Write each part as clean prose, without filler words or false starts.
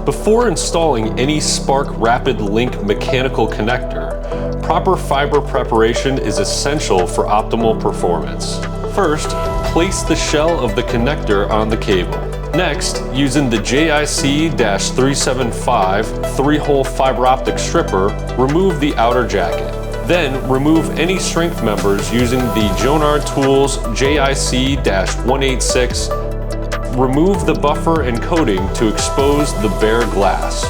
Before installing any Spark Rapid Linc mechanical connector, proper fiber preparation is essential for optimal performance. First, place the shell of the connector on the cable. Next, using the JIC-375 3-hole fiber optic stripper, remove the outer jacket. Then, remove any strength members using the Jonard Tools JIC-186. Remove the buffer and coating to expose the bare glass.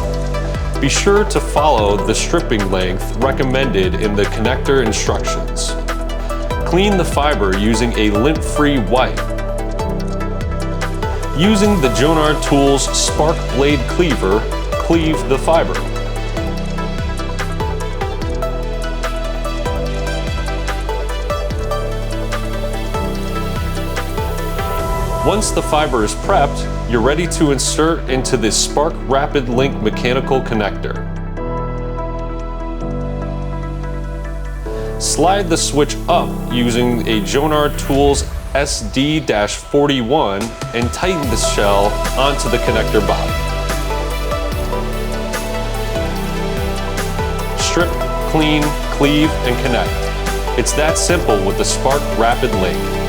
Be sure to follow the stripping length recommended in the connector instructions. Clean the fiber using a lint-free wipe. Using the Jonard Tools Spark Blade Cleaver, cleave the fiber. Once the fiber is prepped, you're ready to insert into the Spark Rapid Linc mechanical connector. Slide the switch up using a Jonard Tools SD-41 and tighten the shell onto the connector body. Strip, clean, cleave, and connect. It's that simple with the Spark Rapid Linc.